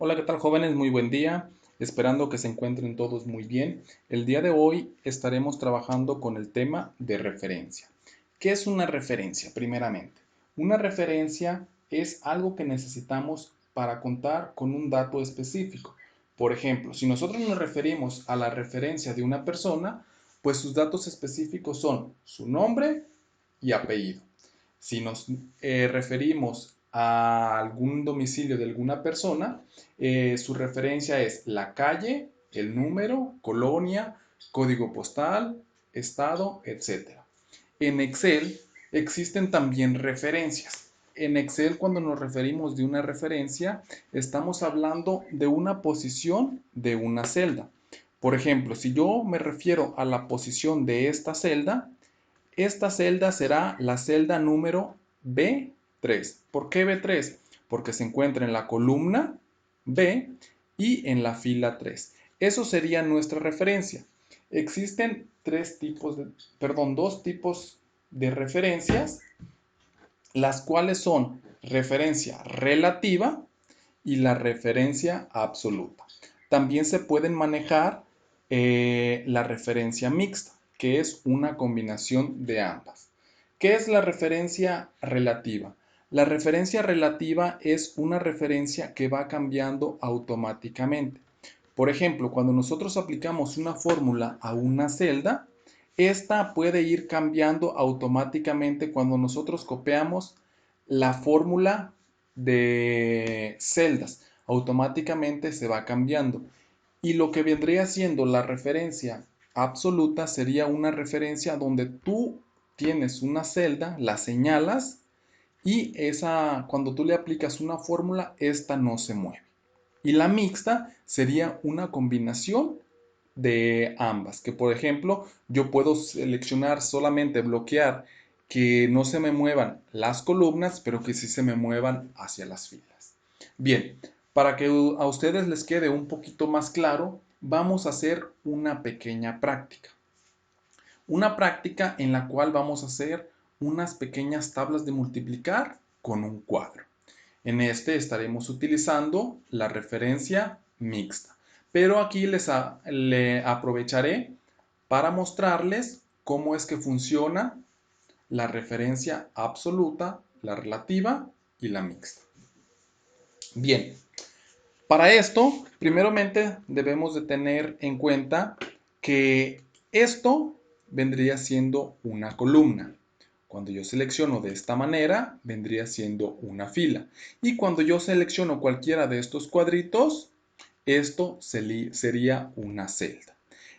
Hola, ¿qué tal jóvenes? Muy buen día. Esperando que se encuentren todos muy bien. El día de hoy estaremos trabajando con el tema de referencia. ¿Qué es una referencia? Primeramente, una referencia es algo que necesitamos para contar con un dato específico. Por ejemplo, si nosotros nos referimos a la referencia de una persona, pues sus datos específicos son su nombre y apellido. Si nos referimos a algún domicilio de alguna persona, su referencia es la calle, el número, colonia, código postal, estado, etc. En Excel existen también referencias. En Excel, cuando nos referimos de una referencia, estamos hablando de una posición de una celda. Por ejemplo, si yo me refiero a la posición de esta celda será la celda número B3. ¿Por qué B3? Porque se encuentra en la columna B y en la fila 3. Eso sería nuestra referencia. Existen dos tipos de referencias, las cuales son referencia relativa y la referencia absoluta. También se pueden manejar la referencia mixta, que es una combinación de ambas. ¿Qué es la referencia relativa? La referencia relativa es una referencia que va cambiando automáticamente. Por ejemplo, cuando nosotros aplicamos una fórmula a una celda, esta puede ir cambiando automáticamente cuando nosotros copiamos la fórmula de celdas. Automáticamente se va cambiando. Y lo que vendría siendo la referencia absoluta sería una referencia donde tú tienes una celda, la señalas y cuando tú le aplicas una fórmula, esta no se mueve. Y la mixta sería una combinación de ambas, que por ejemplo yo puedo seleccionar solamente bloquear que no se me muevan las columnas, pero que sí se me muevan hacia las filas. Bien, para que a ustedes les quede un poquito más claro, vamos a hacer una pequeña práctica. Una práctica en la cual vamos a hacer unas pequeñas tablas de multiplicar con un cuadro. En este estaremos utilizando la referencia mixta, pero aquí le aprovecharé para mostrarles cómo es que funciona la referencia absoluta, la relativa y la mixta. Bien, para esto, primeramente debemos de tener en cuenta que esto vendría siendo una columna. Cuando yo selecciono de esta manera, vendría siendo una fila. Y cuando yo selecciono cualquiera de estos cuadritos, esto sería una celda.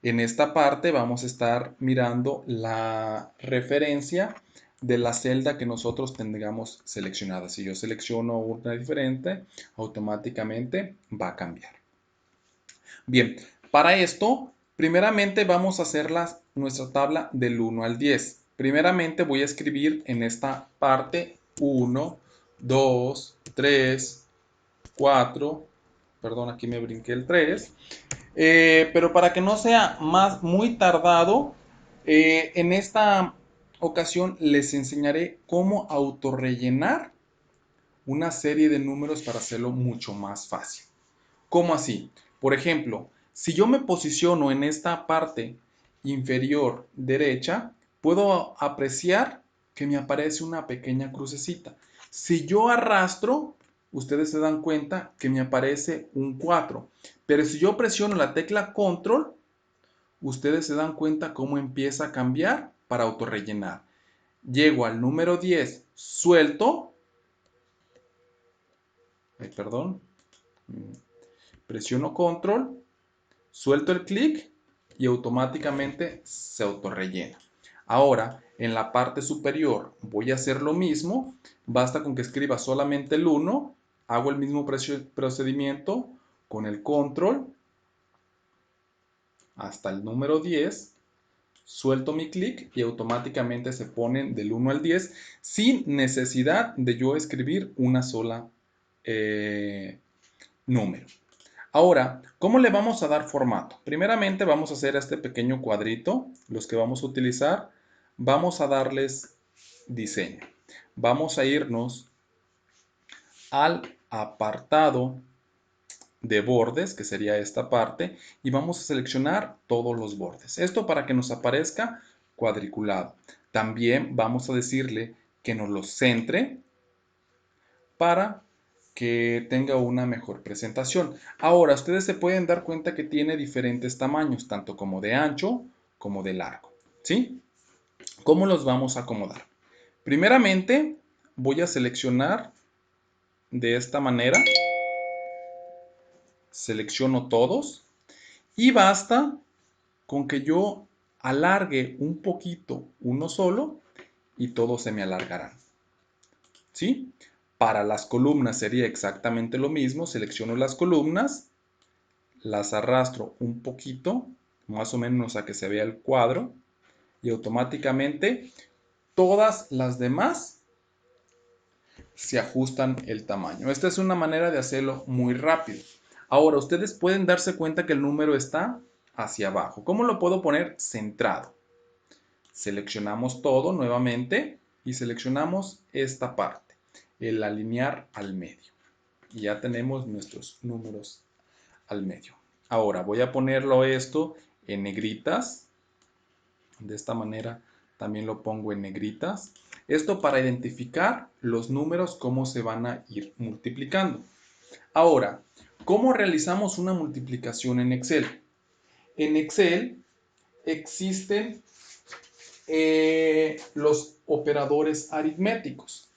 En esta parte vamos a estar mirando la referencia de la celda que nosotros tengamos seleccionada. Si yo selecciono una diferente, automáticamente va a cambiar. Bien, para esto, primeramente vamos a hacer nuestra tabla del 1 al 10. Primeramente voy a escribir en esta parte 1, 2, 3, 4, perdón, aquí me brinqué el 3, pero para que no sea muy tardado, en esta ocasión les enseñaré cómo autorrellenar una serie de números para hacerlo mucho más fácil. ¿Cómo así? Por ejemplo, si yo me posiciono en esta parte inferior derecha, puedo apreciar que me aparece una pequeña crucecita. Si yo arrastro, ustedes se dan cuenta que me aparece un 4. Pero si yo presiono la tecla control, ustedes se dan cuenta cómo empieza a cambiar para autorrellenar. Llego al número 10, suelto, perdón, presiono control, suelto el clic y automáticamente se autorrellena. Ahora, en la parte superior voy a hacer lo mismo. Basta con que escriba solamente el 1. Hago el mismo procedimiento con el control hasta el número 10. Suelto mi clic y automáticamente se ponen del 1 al 10 sin necesidad de yo escribir una sola número. Ahora, ¿cómo le vamos a dar formato? Primeramente vamos a hacer este pequeño cuadrito, los que vamos a utilizar, vamos a darles diseño. Vamos a irnos al apartado de bordes, que sería esta parte, y vamos a seleccionar todos los bordes. Esto para que nos aparezca cuadriculado. También vamos a decirle que nos lo centre para que tenga una mejor presentación. Ahora, ustedes se pueden dar cuenta que tiene diferentes tamaños, tanto como de ancho como de largo, ¿sí? ¿Cómo los vamos a acomodar? Primeramente, voy a seleccionar de esta manera. Selecciono todos y basta con que yo alargue un poquito uno solo y todos se me alargarán, ¿sí? Para las columnas sería exactamente lo mismo. Selecciono las columnas, las arrastro un poquito, más o menos a que se vea el cuadro, y automáticamente todas las demás se ajustan el tamaño. Esta es una manera de hacerlo muy rápido. Ahora, ustedes pueden darse cuenta que el número está hacia abajo. ¿Cómo lo puedo poner? Centrado. Seleccionamos todo nuevamente y seleccionamos esta parte, el alinear al medio. Y ya tenemos nuestros números al medio. Ahora voy a ponerlo esto en negritas. De esta manera también lo pongo en negritas. Esto para identificar los números, cómo se van a ir multiplicando. Ahora, ¿cómo realizamos una multiplicación en Excel? En Excel existen los operadores aritméticos,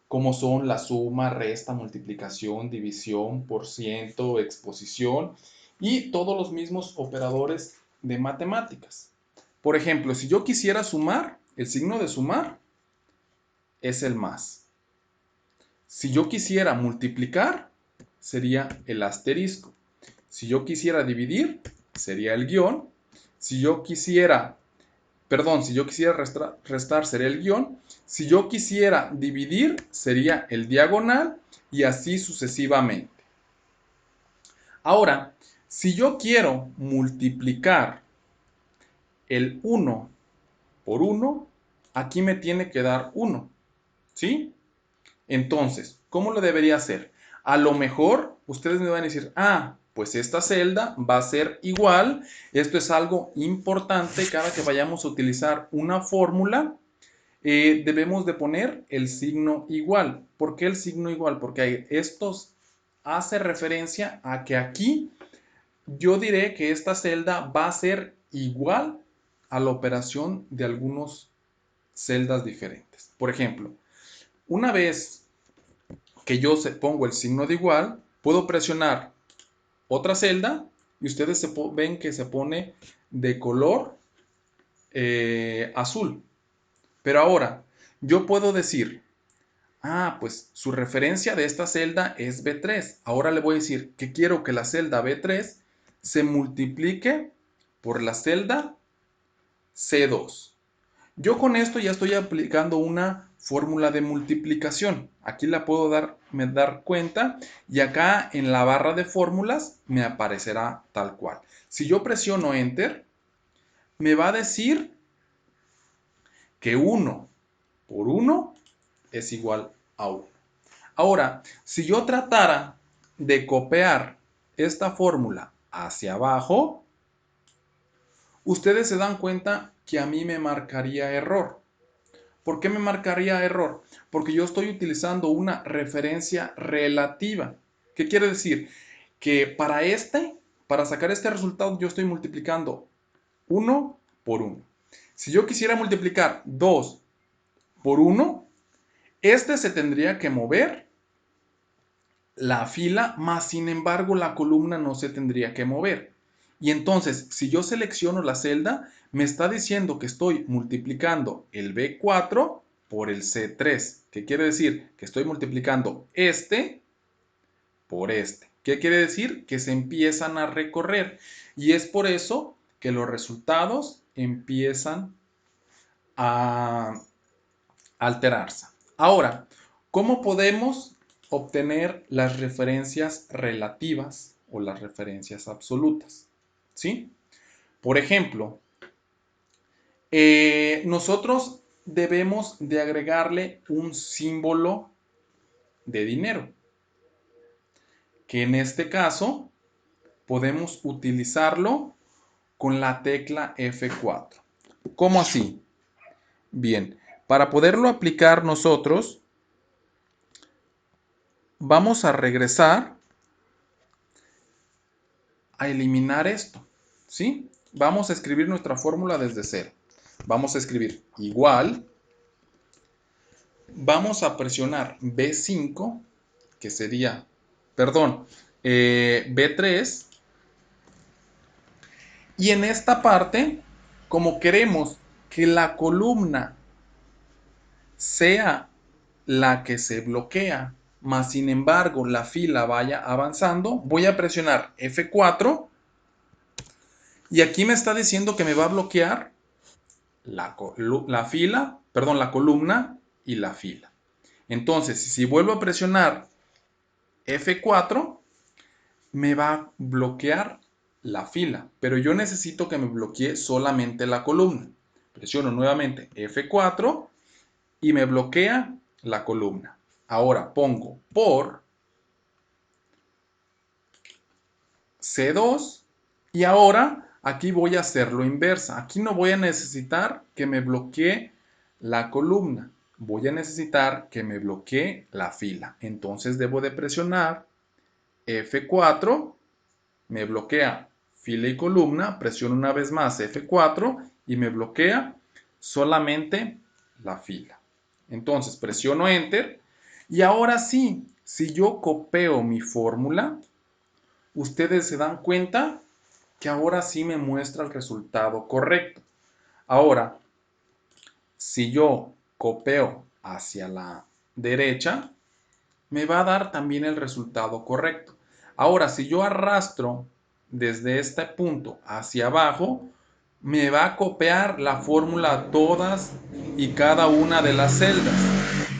como son la suma, resta, multiplicación, división, por ciento, exposición y todos los mismos operadores de matemáticas. Por ejemplo, si yo quisiera sumar, el signo de sumar es el más. Si yo quisiera multiplicar, sería el asterisco. Si yo quisiera dividir, sería el guión. Si yo quisiera restar, sería el guión. Si yo quisiera dividir, sería el diagonal y así sucesivamente. Ahora, si yo quiero multiplicar el 1 por 1, aquí me tiene que dar 1, ¿sí? Entonces, ¿cómo lo debería hacer? A lo mejor ustedes me van a decir, pues esta celda va a ser igual. Esto es algo importante. Cada que vayamos a utilizar una fórmula, debemos de poner el signo igual. ¿Por qué el signo igual? Porque esto hace referencia a que aquí yo diré que esta celda va a ser igual a la operación de algunas celdas diferentes. Por ejemplo, una vez que yo pongo el signo de igual, puedo presionar otra celda y ustedes ven que se pone de color azul. Pero ahora, yo puedo decir, pues su referencia de esta celda es B3. Ahora le voy a decir que quiero que la celda B3 se multiplique por la celda C2. Yo con esto ya estoy aplicando una fórmula de multiplicación. Aquí la puedo dar cuenta y acá en la barra de fórmulas me aparecerá tal cual. Si yo presiono Enter, me va a decir que 1 por 1 es igual a 1. Ahora, si yo tratara de copiar esta fórmula hacia abajo, ustedes se dan cuenta que a mí me marcaría error. ¿Por qué me marcaría error? Porque yo estoy utilizando una referencia relativa. ¿Qué quiere decir? Que para sacar este resultado, yo estoy multiplicando 1 por 1. Si yo quisiera multiplicar 2 por 1, este se tendría que mover la fila, más sin embargo la columna no se tendría que mover. Y entonces, si yo selecciono la celda, me está diciendo que estoy multiplicando el B4 por el C3. ¿Qué quiere decir? Que estoy multiplicando este por este. ¿Qué quiere decir? Que se empiezan a recorrer. Y es por eso que los resultados empiezan a alterarse. Ahora, ¿cómo podemos obtener las referencias relativas o las referencias absolutas? ¿Sí? Por ejemplo, nosotros debemos de agregarle un símbolo de dinero, que en este caso podemos utilizarlo con la tecla F4. ¿Cómo así? Bien, para poderlo aplicar nosotros, vamos a regresar a eliminar esto, ¿sí? Vamos a escribir nuestra fórmula desde cero. Vamos a escribir igual, vamos a presionar B5, que sería, perdón, B3, y en esta parte, como queremos que la columna sea la que se bloquea, más sin embargo la fila vaya avanzando, voy a presionar F4 y aquí me está diciendo que me va a bloquear la columna y la fila. Entonces, si vuelvo a presionar F4, me va a bloquear la fila, pero yo necesito que me bloquee solamente la columna. Presiono nuevamente F4 y me bloquea la columna. Ahora pongo por C2 y ahora aquí voy a hacer lo inversa. Aquí no voy a necesitar que me bloquee la columna. Voy a necesitar que me bloquee la fila. Entonces debo de presionar F4, me bloquea fila y columna, presiono una vez más F4 y me bloquea solamente la fila. Entonces presiono Enter y ahora sí, si yo copio mi fórmula, ustedes se dan cuenta que ahora sí me muestra el resultado correcto. Ahora, si yo copio hacia la derecha, me va a dar también el resultado correcto. Ahora, si yo arrastro desde este punto hacia abajo, me va a copiar la fórmula a todas y cada una de las celdas.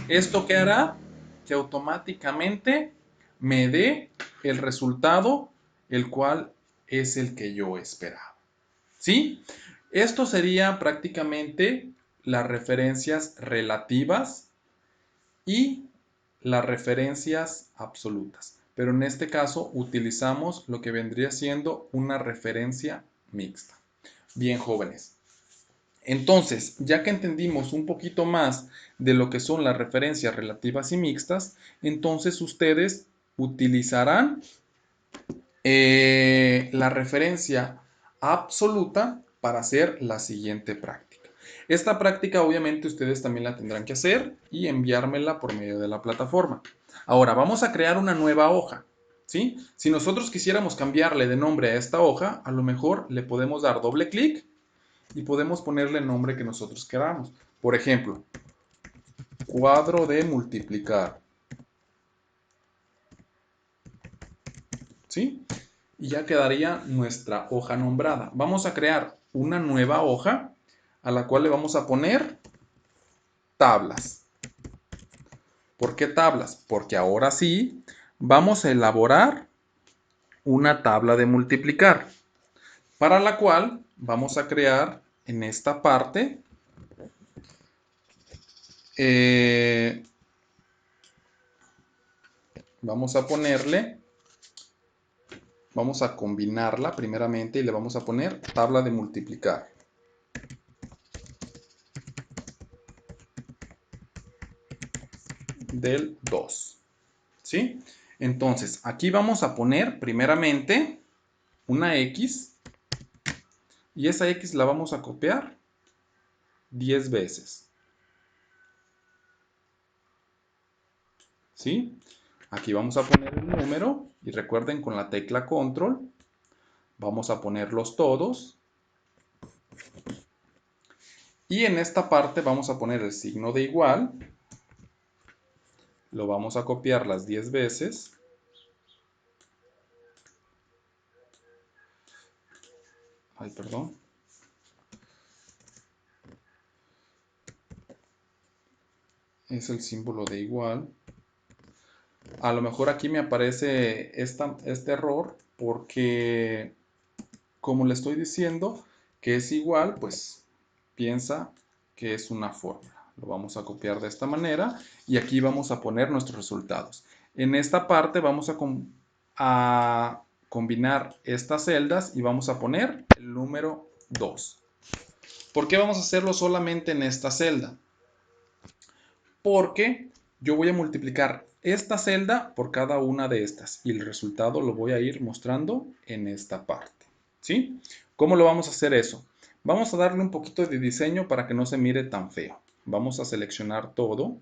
¿Esto qué hará? Que automáticamente me dé el resultado, el cual es el que yo esperaba. ¿Sí? Esto sería prácticamente las referencias relativas y las referencias absolutas. Pero en este caso utilizamos lo que vendría siendo una referencia mixta. Bien, jóvenes. Entonces, ya que entendimos un poquito más de lo que son las referencias relativas y mixtas, entonces ustedes utilizarán la referencia absoluta para hacer la siguiente práctica. Esta práctica obviamente ustedes también la tendrán que hacer y enviármela por medio de la plataforma. Ahora vamos a crear una nueva hoja, ¿sí? Si nosotros quisiéramos cambiarle de nombre a esta hoja, a lo mejor le podemos dar doble clic y podemos ponerle el nombre que nosotros queramos. Por ejemplo, cuadro de multiplicar. ¿Sí? Y ya quedaría nuestra hoja nombrada. Vamos a crear una nueva hoja a la cual le vamos a poner tablas. ¿Por qué tablas? Porque ahora sí vamos a elaborar una tabla de multiplicar, para la cual vamos a crear en esta parte vamos a ponerle, vamos a combinarla primeramente y le vamos a poner tabla de multiplicar. Del 2. ¿Sí? Entonces, aquí vamos a poner primeramente una X y esa X la vamos a copiar 10 veces. ¿Sí? Aquí vamos a poner el número y recuerden con la tecla control vamos a ponerlos todos. Y en esta parte vamos a poner el signo de igual. Lo vamos a copiar las 10 veces. Ay, perdón. Es el símbolo de igual. A lo mejor aquí me aparece este error porque, como le estoy diciendo que es igual, pues piensa que es una fórmula. Lo vamos a copiar de esta manera y aquí vamos a poner nuestros resultados. En esta parte vamos a combinar estas celdas y vamos a poner el número 2. ¿Por qué vamos a hacerlo solamente en esta celda? Porque yo voy a multiplicar esta celda por cada una de estas y el resultado lo voy a ir mostrando en esta parte. ¿Sí? ¿Cómo lo vamos a hacer eso? Vamos a darle un poquito de diseño para que no se mire tan feo. Vamos a seleccionar todo.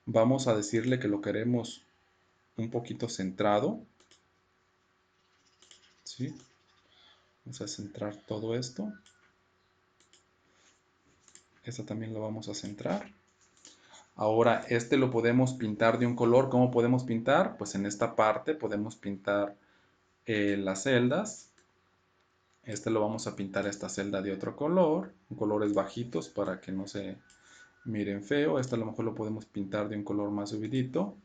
Vamos a decirle que lo queremos un poquito centrado. ¿Sí? Vamos a centrar todo esto. Esta también lo vamos a centrar. Ahora, este lo podemos pintar de un color. ¿Cómo podemos pintar? Pues en esta parte podemos pintar las celdas. Este lo vamos a pintar esta celda de otro color, colores bajitos para que no se miren feo. Este a lo mejor lo podemos pintar de un color más subidito.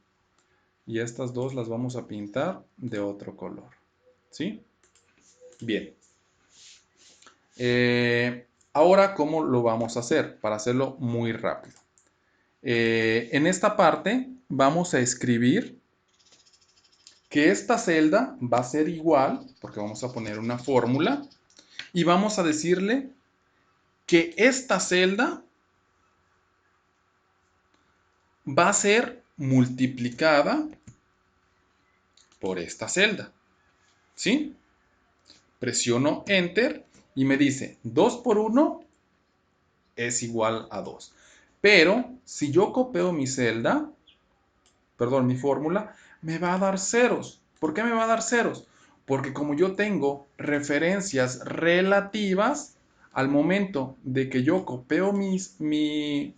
Y estas dos las vamos a pintar de otro color. ¿Sí? Bien. Ahora, ¿cómo lo vamos a hacer? Para hacerlo muy rápido. En esta parte vamos a escribir que esta celda va a ser igual, porque vamos a poner una fórmula, y vamos a decirle que esta celda va a ser multiplicada por esta celda. ¿Sí? Presiono Enter y me dice 2 por 1 es igual a 2. Pero si yo copio mi celda, perdón, mi fórmula, me va a dar ceros. ¿Por qué me va a dar ceros? Porque como yo tengo referencias relativas, al momento de que yo copio mi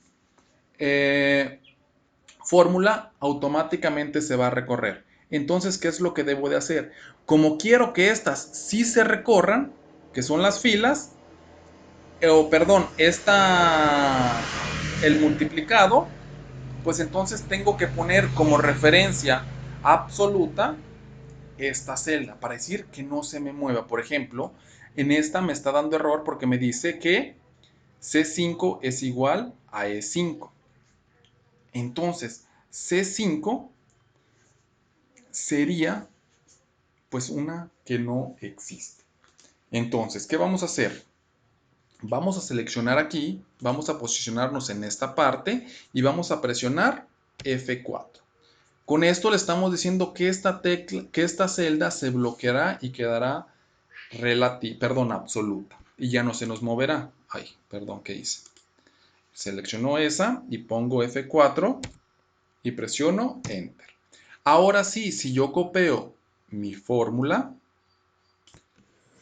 fórmula, automáticamente se va a recorrer. Entonces, ¿qué es lo que debo de hacer? Como quiero que estas sí se recorran, que son las filas, perdón, el multiplicado, pues entonces tengo que poner como referencia absoluta esta celda para decir que no se me mueva. Por ejemplo, en esta me está dando error porque me dice que C5 es igual a E5. Entonces, C5 sería pues una que no existe. Entonces, ¿qué vamos a hacer? Vamos a seleccionar aquí, vamos a posicionarnos en esta parte y vamos a presionar F4. Con esto le estamos diciendo que esta celda se bloqueará y quedará absoluta. Y ya no se nos moverá. Ay, perdón, ¿qué hice? Selecciono esa y pongo F4 y presiono Enter. Ahora sí, si yo copio mi fórmula,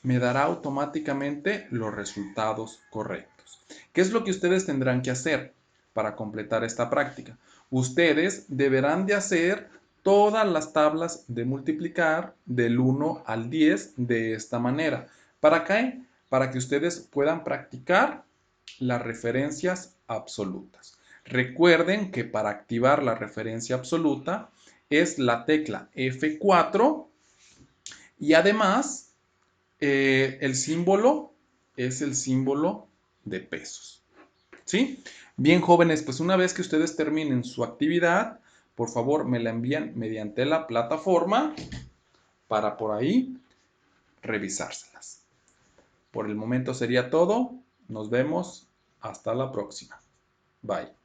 me dará automáticamente los resultados correctos. ¿Qué es lo que ustedes tendrán que hacer para completar esta práctica? Ustedes deberán de hacer todas las tablas de multiplicar del 1 al 10 de esta manera. ¿Para qué? Para que ustedes puedan practicar las referencias absolutas. Recuerden que para activar la referencia absoluta es la tecla F4 y además el símbolo es el símbolo de pesos. ¿Sí? Bien, jóvenes, pues una vez que ustedes terminen su actividad, por favor me la envían mediante la plataforma para por ahí revisárselas. Por el momento sería todo. Nos vemos hasta la próxima. Bye.